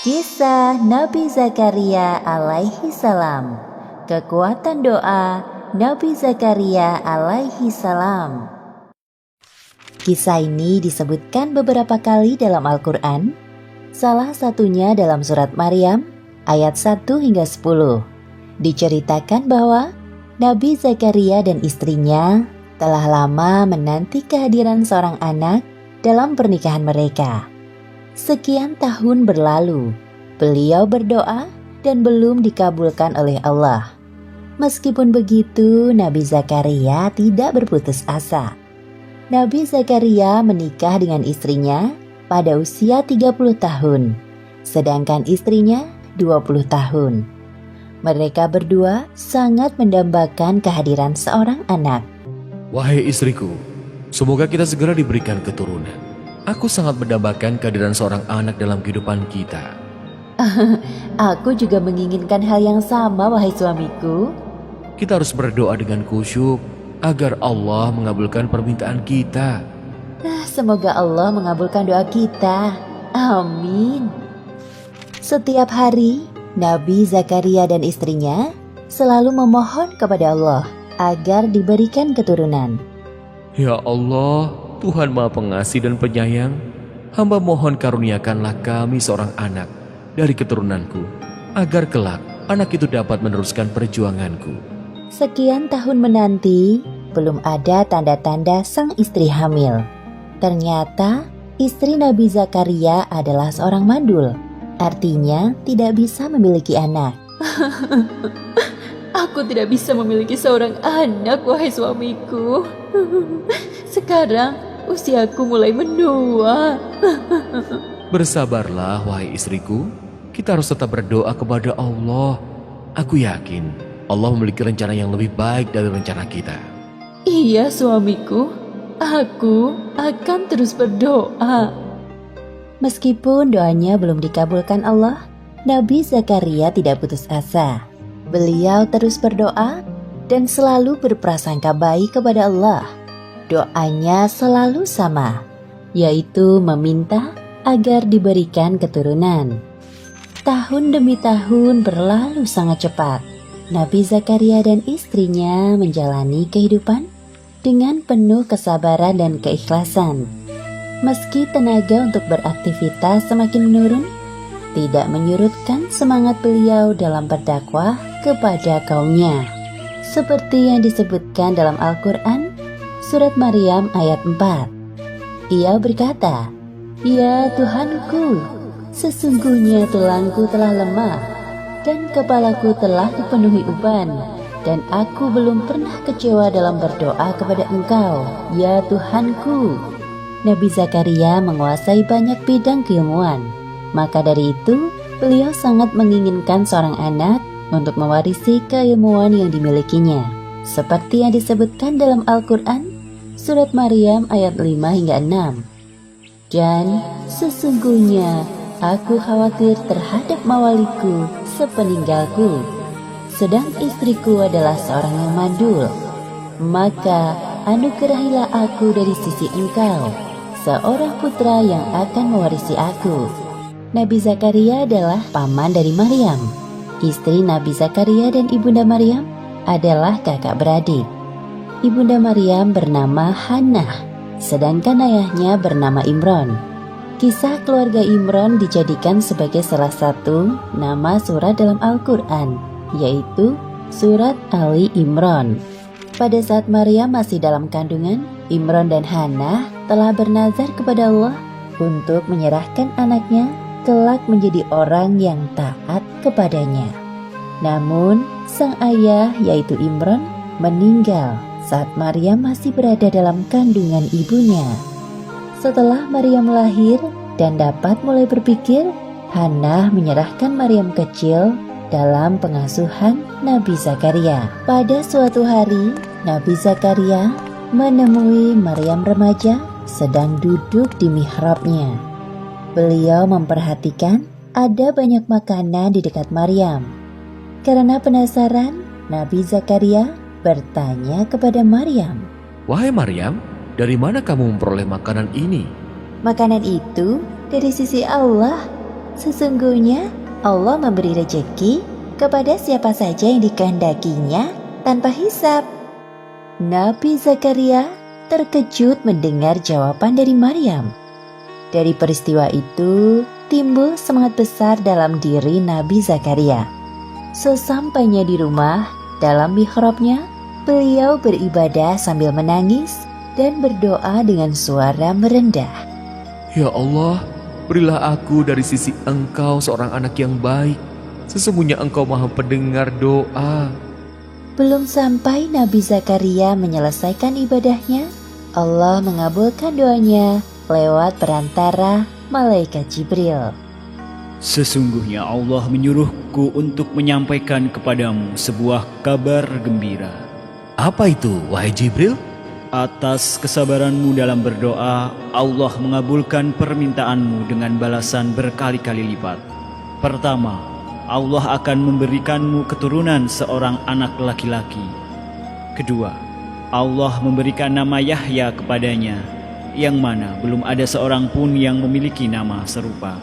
Kisah Nabi Zakaria alaihi salam. Kekuatan doa Nabi Zakaria alaihi salam. Kisah ini disebutkan beberapa kali dalam Al-Quran. Salah satunya dalam surat Maryam ayat 1 hingga 10. Diceritakan bahwa Nabi Zakaria dan istrinya telah lama menanti kehadiran seorang anak dalam pernikahan mereka. Sekian tahun berlalu, beliau berdoa dan belum dikabulkan oleh Allah. Meskipun begitu, Nabi Zakaria tidak berputus asa. Nabi Zakaria menikah dengan istrinya pada usia 30 tahun, sedangkan istrinya 20 tahun. Mereka berdua sangat mendambakan kehadiran seorang anak. Wahai istriku, semoga kita segera diberikan keturunan. Aku sangat mendambakan kehadiran seorang anak dalam kehidupan kita. Aku juga menginginkan hal yang sama, wahai suamiku. Kita harus berdoa dengan khusyuk agar Allah mengabulkan permintaan kita. Semoga Allah mengabulkan doa kita. Amin. Setiap hari, Nabi Zakaria dan istrinya selalu memohon kepada Allah agar diberikan keturunan. Ya Allah, Tuhan Maha Pengasih dan Penyayang, hamba mohon karuniakanlah kami seorang anak dari keturunanku, agar kelak anak itu dapat meneruskan perjuanganku. Sekian tahun menanti, belum ada tanda-tanda sang istri hamil. Ternyata istri Nabi Zakaria adalah seorang mandul, artinya tidak bisa memiliki anak. Aku tidak bisa memiliki seorang anak, wahai suamiku. Sekarang usiaku mulai menua. Bersabarlah, wahai istriku. Kita harus tetap berdoa kepada Allah. Aku yakin Allah memiliki rencana yang lebih baik dari rencana kita. Iya, suamiku. Aku akan terus berdoa. Meskipun doanya belum dikabulkan Allah, Nabi Zakaria tidak putus asa. Beliau terus berdoa dan selalu berprasangka baik kepada Allah. Doanya selalu sama, yaitu meminta agar diberikan keturunan. Tahun demi tahun berlalu sangat cepat. Nabi Zakaria dan istrinya menjalani kehidupan dengan penuh kesabaran dan keikhlasan. Meski tenaga untuk beraktivitas semakin menurun, tidak menyurutkan semangat beliau dalam berdakwah kepada kaumnya. Seperti yang disebutkan dalam Al-Quran, surat Maryam ayat 4. Ia berkata, "Ya Tuhanku, sesungguhnya tulangku telah lemah, dan kepalaku telah dipenuhi uban, dan aku belum pernah kecewa dalam berdoa kepada Engkau, ya Tuhanku." Nabi Zakaria menguasai banyak bidang keilmuan. Maka dari itu, beliau sangat menginginkan seorang anak untuk mewarisi keilmuan yang dimilikinya. Seperti yang disebutkan dalam Al-Quran, surat Maryam ayat 5 hingga 6. Dan sesungguhnya aku khawatir terhadap mawaliku sepeninggalku, sedang istriku adalah seorang yang mandul. Maka anugerahilah aku dari sisi Engkau, seorang putra yang akan mewarisi aku. Nabi Zakaria adalah paman dari Maryam. Istri Nabi Zakaria dan Ibunda Maryam adalah kakak beradik. Ibunda Maryam bernama Hannah, sedangkan ayahnya bernama Imron. Kisah keluarga Imron dijadikan sebagai salah satu nama surat dalam Al-Quran, yaitu surat Ali Imron. Pada saat Maryam masih dalam kandungan, Imron dan Hannah telah bernazar kepada Allah untuk menyerahkan anaknya kelak menjadi orang yang taat kepadanya. Namun, sang ayah yaitu Imron meninggal saat Maryam masih berada dalam kandungan ibunya. Setelah Maryam lahir dan dapat mulai berpikir, Hannah menyerahkan Maryam kecil dalam pengasuhan Nabi Zakaria. Pada suatu hari, Nabi Zakaria menemui Maryam remaja sedang duduk di mihrabnya. Beliau memperhatikan ada banyak makanan di dekat Maryam. Karena penasaran, Nabi Zakaria bertanya kepada Maryam, Wahai Maryam, dari mana kamu memperoleh makanan ini? Makanan itu dari sisi Allah. Sesungguhnya Allah memberi rejeki kepada siapa saja yang dikehendakinya tanpa hisab. Nabi Zakaria terkejut mendengar jawaban dari Maryam. Dari peristiwa itu timbul semangat besar dalam diri Nabi Zakaria. Sesampainya di rumah, dalam mihrabnya, beliau beribadah sambil menangis dan berdoa dengan suara merendah. Ya Allah, berilah aku dari sisi Engkau seorang anak yang baik. Sesungguhnya Engkau Maha Pendengar doa. Belum sampai Nabi Zakaria menyelesaikan ibadahnya, Allah mengabulkan doanya lewat perantara malaikat Jibril. Sesungguhnya Allah menyuruhku untuk menyampaikan kepadamu sebuah kabar gembira. Apa itu, wahai Jibril? Atas kesabaranmu dalam berdoa, Allah mengabulkan permintaanmu dengan balasan berkali-kali lipat. Pertama, Allah akan memberikanmu keturunan seorang anak laki-laki. Kedua, Allah memberikan nama Yahya kepadanya, yang mana belum ada seorang pun yang memiliki nama serupa.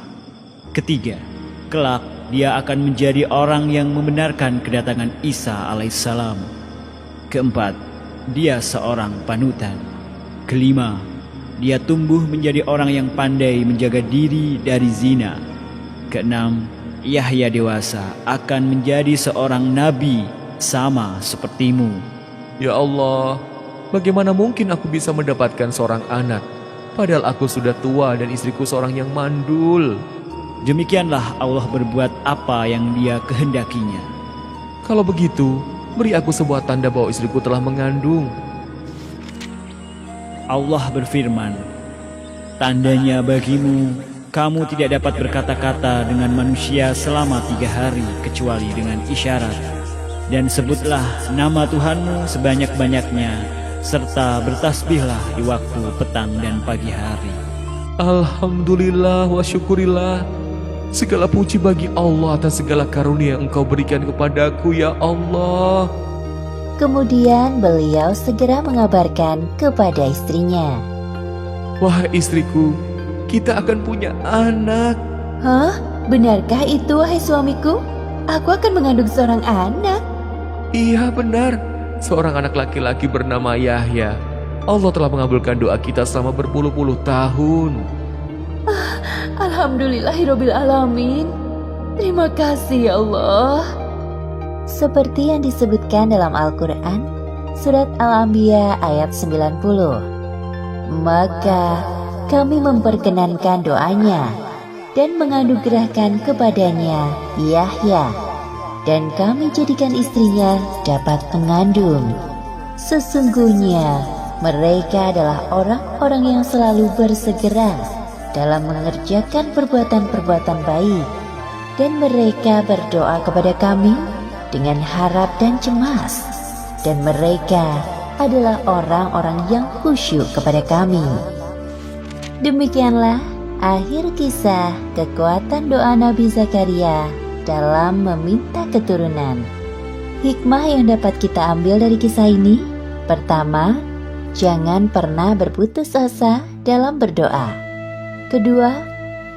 Ketiga, kelak dia akan menjadi orang yang membenarkan kedatangan Isa alaihissalam. Keempat, dia seorang panutan. Kelima, dia tumbuh menjadi orang yang pandai menjaga diri dari zina. Keenam, Yahya dewasa akan menjadi seorang nabi sama sepertimu. Ya Allah, bagaimana mungkin aku bisa mendapatkan seorang anak, padahal aku sudah tua dan istriku seorang yang mandul. Demikianlah Allah berbuat apa yang Dia kehendakinya. Kalau begitu, beri aku sebuah tanda bahwa istriku telah mengandung. Allah berfirman, tandanya bagimu, kamu tidak dapat berkata-kata dengan manusia selama 3 hari kecuali dengan isyarat. Dan sebutlah nama Tuhanmu sebanyak-banyaknya, serta bertasbihlah di waktu petang dan pagi hari. Alhamdulillah wa syukurillah. Segala puji bagi Allah atas segala karunia yang Engkau berikan kepadaku, ya Allah. Kemudian beliau segera mengabarkan kepada istrinya. Wahai istriku, kita akan punya anak. Hah? Benarkah itu, wahai suamiku? Aku akan mengandung seorang anak. Iya benar, seorang anak laki-laki bernama Yahya. Allah telah mengabulkan doa kita selama berpuluh-puluh tahun. Alhamdulillahirabbil alamin. Terima kasih ya Allah. Seperti yang disebutkan dalam Al-Quran, Surat Al-Anbiya ayat 90. Maka kami memperkenankan doanya dan menganugerahkan kepadanya Yahya, dan kami jadikan istrinya dapat mengandung. Sesungguhnya mereka adalah orang-orang yang selalu bersegera dalam mengerjakan perbuatan-perbuatan baik, dan mereka berdoa kepada kami dengan harap dan cemas, dan mereka adalah orang-orang yang khusyuk kepada kami. Demikianlah akhir kisah kekuatan doa Nabi Zakaria dalam meminta keturunan. Hikmah yang dapat kita ambil dari kisah ini: pertama, jangan pernah berputus asa dalam berdoa. Kedua,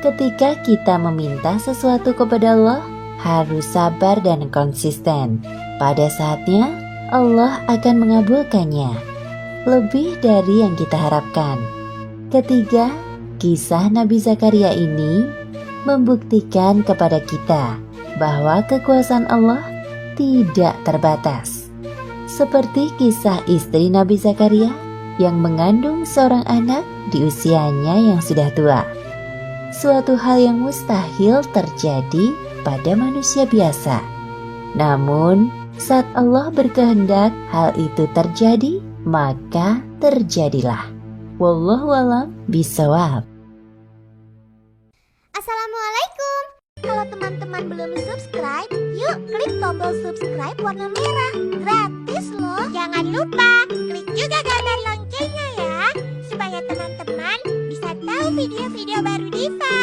ketika kita meminta sesuatu kepada Allah, harus sabar dan konsisten. Pada saatnya, Allah akan mengabulkannya lebih dari yang kita harapkan. Ketiga, kisah Nabi Zakaria ini membuktikan kepada kita bahwa kekuasaan Allah tidak terbatas. Seperti kisah istri Nabi Zakaria yang mengandung seorang anak di usianya yang sudah tua. Suatu hal yang mustahil terjadi pada manusia biasa. Namun, saat Allah berkehendak hal itu terjadi, maka terjadilah. Wallahu a'lam bishawab. Assalamualaikum. Kalau teman-teman belum subscribe, yuk klik tombol subscribe warna merah. Gratis loh. Jangan lupa klik juga gambar loncengnya ya, supaya teman-teman bisa tahu video-video baru Diva.